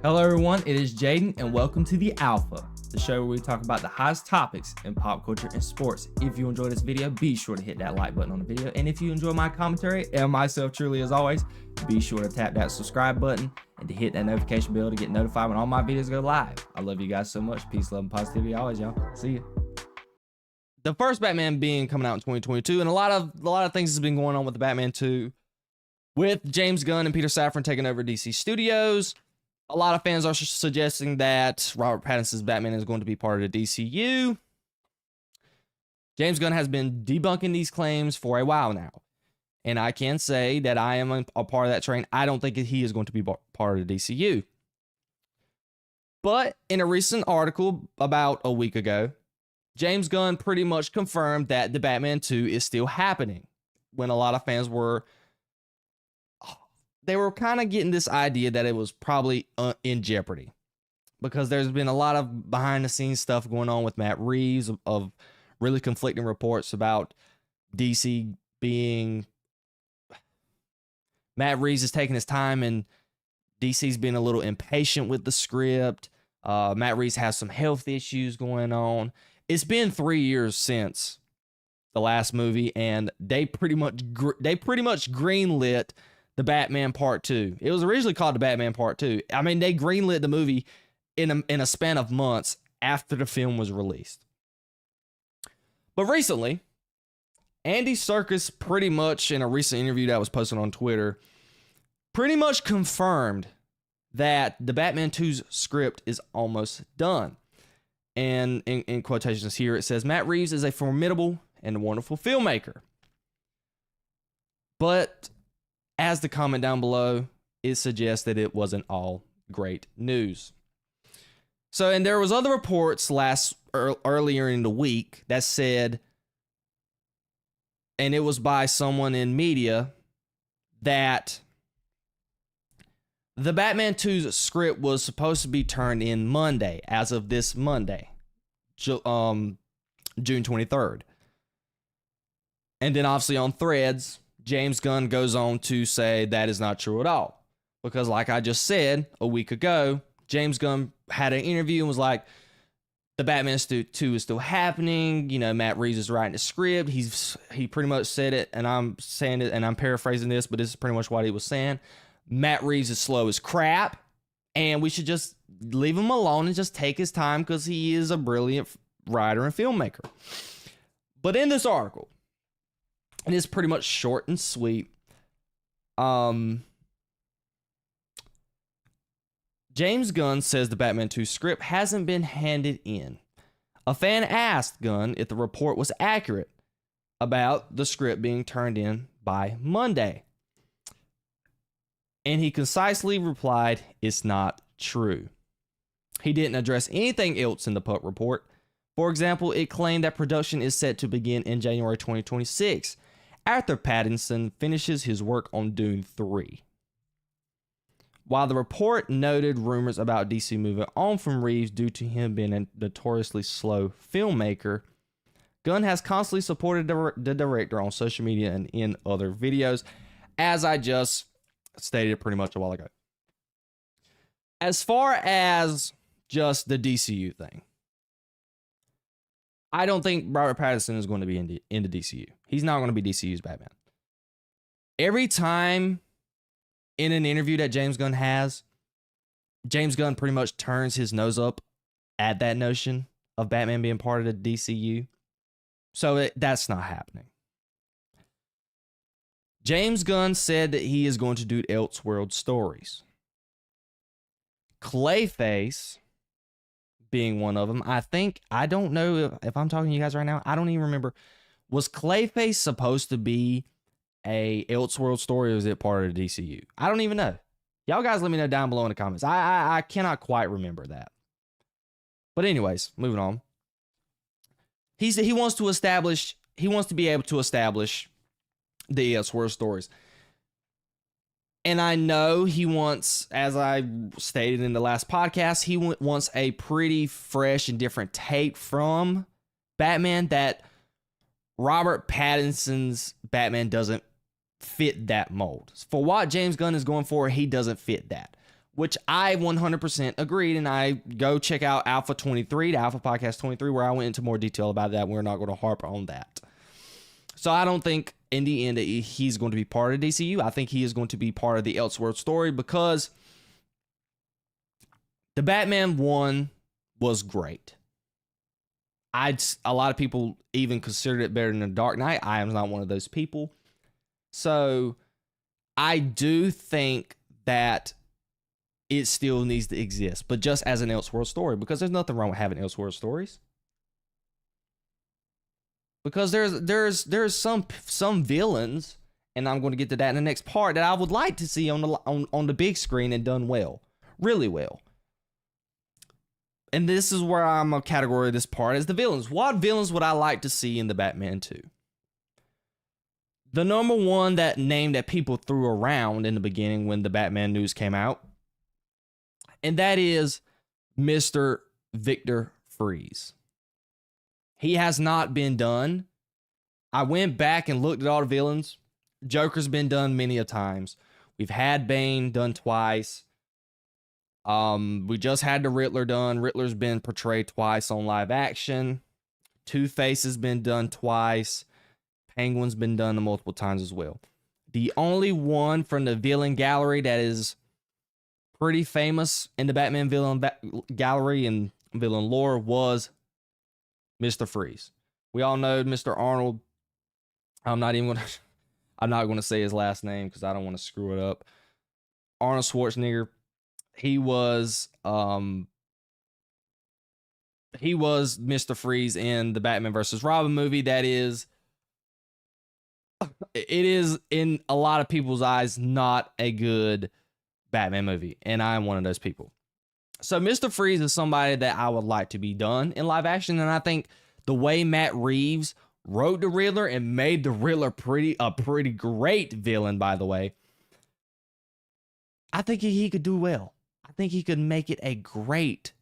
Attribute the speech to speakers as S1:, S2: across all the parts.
S1: Hello everyone, it is Jayden and welcome to The Alpha, the show where we talk about the hottest topics in pop culture and sports. If you enjoyed this video, be sure to hit that like button on the video, and if you enjoy my commentary and myself truly as always, be sure to tap that subscribe button and to hit that notification bell to get notified when all my videos go live. I love you guys so much. Peace, love, and positivity always, y'all. See ya. The first Batman being coming out in 2022, and a lot of things has been going on with the Batman 2, with James Gunn and Peter Safran taking over DC Studios. A lot of fans are suggesting that Robert Pattinson's Batman is going to be part of the DCU. James Gunn has been debunking these claims for a while now. And I can say that I am a part of that train. I don't think he is going to be part of the DCU. But in a recent article about a week ago, James Gunn pretty much confirmed that the Batman 2 is still happening. When a lot of fans were kind of getting this idea that it was probably in jeopardy, because there's been a lot of behind the scenes stuff going on with Matt Reeves of really conflicting reports about DC being, Matt Reeves is taking his time and DC's been a little impatient with the script. Matt Reeves has some health issues going on. It's been 3 years since the last movie, and they pretty much greenlit the Batman Part 2. It was originally called the Batman Part 2. I mean, they greenlit the movie in a span of months after the film was released. But recently, Andy Serkis pretty much, in a recent interview that was posted on Twitter, pretty much confirmed that the Batman 2's script is almost done. And in quotations here, it says, Matt Reeves is a formidable and wonderful filmmaker. But as the comment down below, it suggests that it wasn't all great news. So, and there was other reports earlier in the week that said, and it was by someone in media, that the Batman 2's script was supposed to be turned in Monday, as of this Monday, June 23rd. And then obviously on Threads, James Gunn goes on to say that is not true at all. Because like I just said a week ago, James Gunn had an interview and was like, the Batman 2 is still happening. You know, Matt Reeves is writing the script. He pretty much said it, and I'm saying it, and I'm paraphrasing this, but this is pretty much what he was saying. Matt Reeves is slow as crap, and we should just leave him alone and just take his time because he is a brilliant writer and filmmaker. But in this article, and it's pretty much short and sweet. James Gunn says the Batman 2 script hasn't been handed in. A fan asked Gunn if the report was accurate about the script being turned in by Monday. And he concisely replied, it's not true. He didn't address anything else in the Puck report. For example, it claimed that production is set to begin in January 2026. After Pattinson finishes his work on Dune 3. While the report noted rumors about DC moving on from Reeves due to him being a notoriously slow filmmaker, Gunn has constantly supported the director on social media and in other videos, as I just stated pretty much a while ago. As far as just the DCU thing, I don't think Robert Pattinson is going to be in the DCU. He's not going to be DCU's Batman. Every time in an interview that James Gunn has, James Gunn pretty much turns his nose up at that notion of Batman being part of the DCU. So that's not happening. James Gunn said that he is going to do Elseworld stories. Clayface being one of them. I don't know if I'm talking to you guys right now. I don't even remember. Was Clayface supposed to be a Elseworld story, or is it part of the DCU? I don't even know. Y'all guys let me know down below in the comments. I cannot quite remember that. But anyways, moving on. He wants to be able to establish the Elseworld stories. And I know he wants, as I stated in the last podcast, he wants a pretty fresh and different take from Batman that Robert Pattinson's Batman doesn't fit that mold. For what James Gunn is going for, he doesn't fit that. which I 100% agreed, and I go check out Alpha 23, the Alpha Podcast 23, where I went into more detail about that. We're not going to harp on that. So I don't think in the end he's going to be part of DCU. I think he is going to be part of the Elseworld story because the Batman 1 was great. A lot of people even considered it better than The Dark Knight. I am not one of those people. So I do think that it still needs to exist, but just as an Elseworld story, because there's nothing wrong with having Elseworld stories. Because there's some villains, and I'm going to get to that in the next part, that I would like to see on the big screen and done well, really well. And this is where I'm a category of this part is the villains. What villains would I like to see in the Batman 2? The number one name that people threw around in the beginning when the Batman news came out, and that is Mr. Victor Freeze. He has not been done. I went back and looked at all the villains. Joker's been done many a times. We've had Bane done twice. We just had the Riddler done. Riddler's been portrayed twice on live action. Two-Face has been done twice. Penguin's been done multiple times as well. The only one from the villain gallery that is pretty famous in the Batman villain gallery and villain lore was Mr. Freeze. We all know Mr. Arnold. I'm not going to say his last name because I don't want to screw it up. Arnold Schwarzenegger. He was Mr. Freeze in the Batman vs. Robin movie. It is in a lot of people's eyes not a good Batman movie, and I'm one of those people. So Mr. Freeze is somebody that I would like to be done in live action, and I think the way Matt Reeves wrote the Riddler and made the Riddler a pretty great villain, by the way, I think he could do well. I think he could make it a great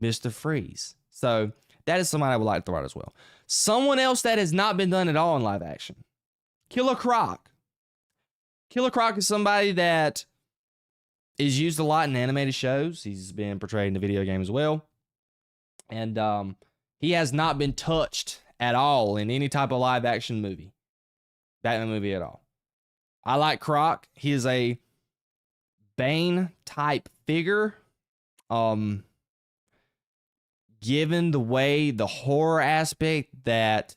S1: Mr. Freeze. So that is somebody I would like to throw out as well. Someone else that has not been done at all in live action, Killer Croc. Killer Croc is somebody that is used a lot in animated shows. He's been portrayed in the video game as well. And he has not been touched at all in any type of live action movie. Batman movie at all. I like Croc. He is a Bane type figure. Given the way the horror aspect that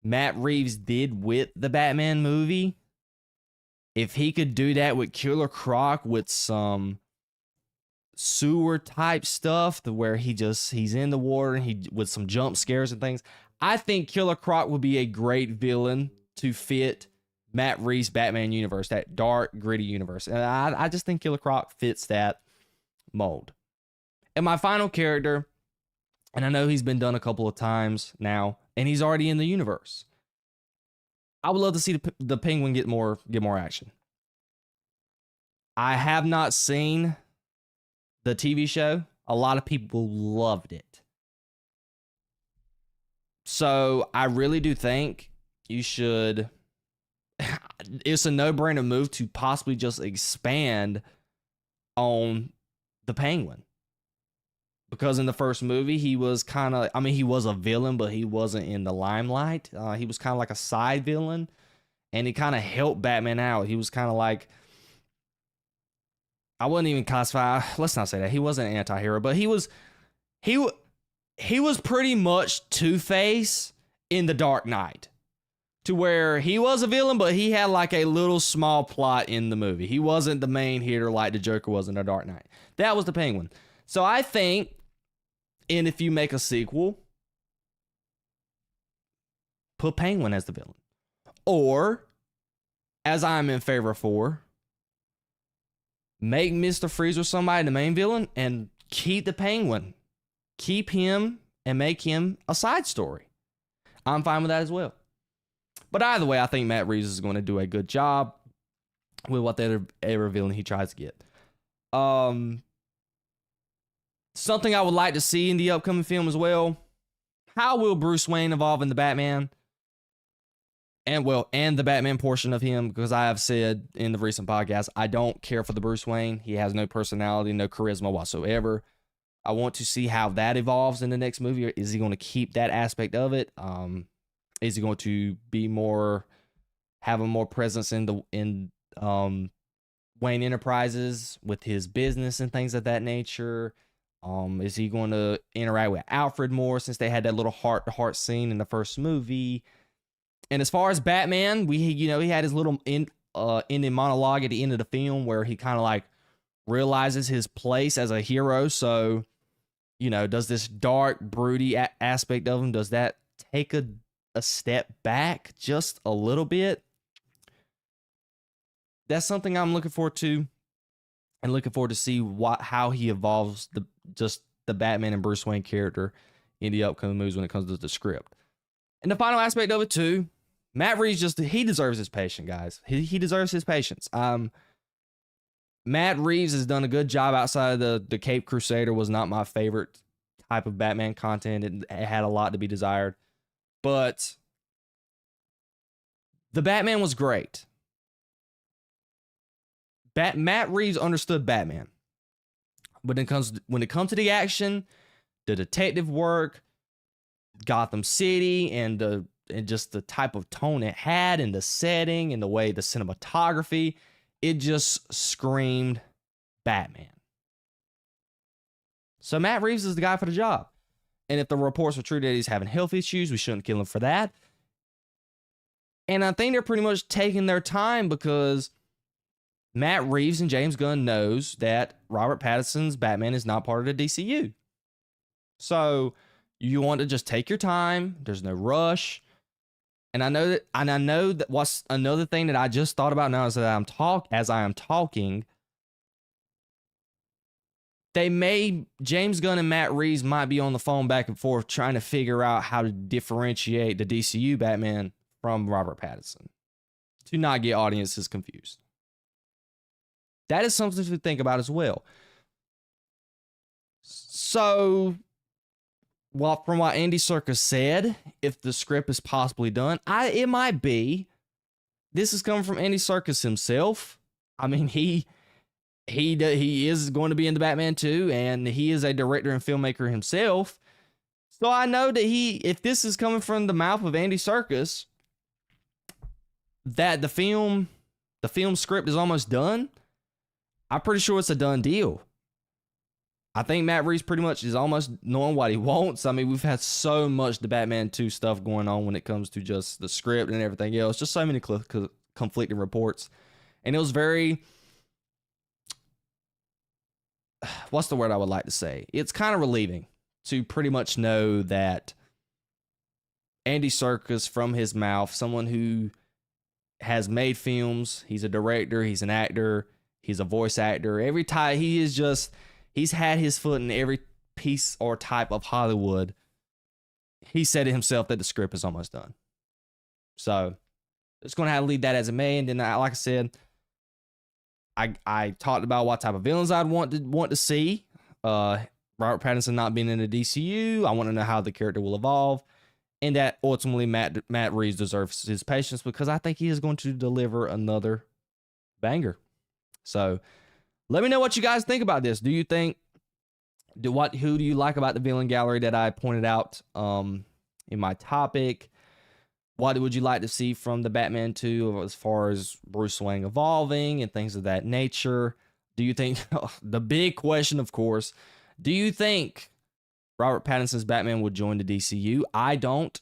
S1: Matt Reeves did with the Batman movie, if he could do that with Killer Croc with some sewer type stuff, to where he's in the water and with some jump scares and things, I think Killer Croc would be a great villain to fit Matt Reeves' Batman universe, that dark, gritty universe. And I just think Killer Croc fits that mold. And my final character, and I know he's been done a couple of times now, and he's already in the universe. I would love to see the Penguin get more action. I have not seen the TV show. A lot of people loved it. So I really do think you should. It's a no-brainer move to possibly just expand on the Penguin. Because in the first movie, he was he was a villain, but he wasn't in the limelight. He was kind of like a side villain, and he kind of helped Batman out. He was kind of like, I wouldn't even classify, let's not say that. He wasn't an anti-hero, but he was pretty much Two-Face in The Dark Knight. To where he was a villain, but he had like a little small plot in the movie. He wasn't the main hitter like the Joker was in The Dark Knight. That was the Penguin. So I think, and if you make a sequel, put Penguin as the villain. Or, as I'm in favor for, make Mr. Freeze or somebody the main villain and keep the Penguin. Keep him and make him a side story. I'm fine with that as well. But either way, I think Matt Reeves is going to do a good job with whatever villain he tries to get. Something I would like to see in the upcoming film as well. How will Bruce Wayne evolve into Batman? and the Batman portion of him, because I have said in the recent podcast, I don't care for the Bruce Wayne. He has no personality, no charisma whatsoever. I want to see how that evolves in the next movie. Is he going to keep that aspect of it? Is he going to be have a more presence in Wayne Enterprises with his business and things of that nature? Is he going to interact with Alfred more, since they had that little heart-to-heart scene in the first movie? And as far as Batman, he had his little ending monologue at the end of the film where he kind of like realizes his place as a hero. So, does this dark, broody aspect of him, does that take a step back just a little bit? That's something I'm looking forward to, and looking forward to see how he evolves the Batman and Bruce Wayne character in the upcoming movies when it comes to the script. And the final aspect of it too, Matt Reeves he deserves his patience, guys. He deserves his patience. Matt Reeves has done a good job outside of the Cape Crusader. Was not my favorite type of Batman content. It had a lot to be desired. But the Batman was great. Matt Reeves understood Batman. But when it comes to the action, the detective work, Gotham City, and just the type of tone it had, and the setting, and the way the cinematography, it just screamed Batman. So Matt Reeves is the guy for the job. And if the reports were true that he's having health issues, we shouldn't kill him for that. And I think they're pretty much taking their time, because Matt Reeves and James Gunn knows that Robert Pattinson's Batman is not part of the DCU. So you want to just take your time. There's no rush. And I know that what's another thing that I just thought about now is that as I am talking, James Gunn and Matt Reeves might be on the phone back and forth trying to figure out how to differentiate the DCU Batman from Robert Pattinson to not get audiences confused. That is something to think about as well. So, from what Andy Serkis said, if the script is possibly done, it might be. This is coming from Andy Serkis himself. I mean, he is going to be in the Batman 2, and he is a director and filmmaker himself. So I know that if this is coming from the mouth of Andy Serkis, that the film script is almost done. I'm pretty sure it's a done deal. I think Matt Reeves pretty much is almost knowing what he wants. I mean, we've had so much the Batman 2 stuff going on when it comes to just the script and everything else. Just so many conflicting reports. And it was very... What's the word I would like to say? It's kind of relieving to pretty much know that Andy Serkis, from his mouth, someone who has made films, he's a director, he's an actor, he's a voice actor. Every time he's had his foot in every piece or type of Hollywood. He said it himself that the script is almost done. So it's going to have to leave that as it may. And then, like I said, I talked about what type of villains I'd want to see. Robert Pattinson not being in the DCU. I want to know how the character will evolve. And that ultimately Matt Reeves deserves his patience, because I think he is going to deliver another banger. So let me know what you guys think about this. Do you think, who do you like about the villain gallery that I pointed out in my topic? What would you like to see from the Batman 2 as far as Bruce Wayne evolving and things of that nature? Do you think, the big question, of course, do you think Robert Pattinson's Batman would join the DCU? I don't.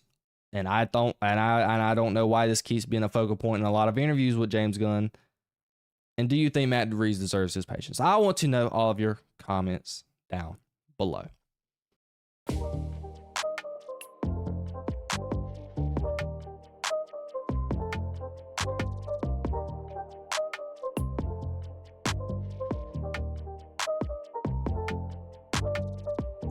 S1: And I don't know why this keeps being a focal point in a lot of interviews with James Gunn. And do you think Matt Reeves deserves his patience? I want to know all of your comments down below.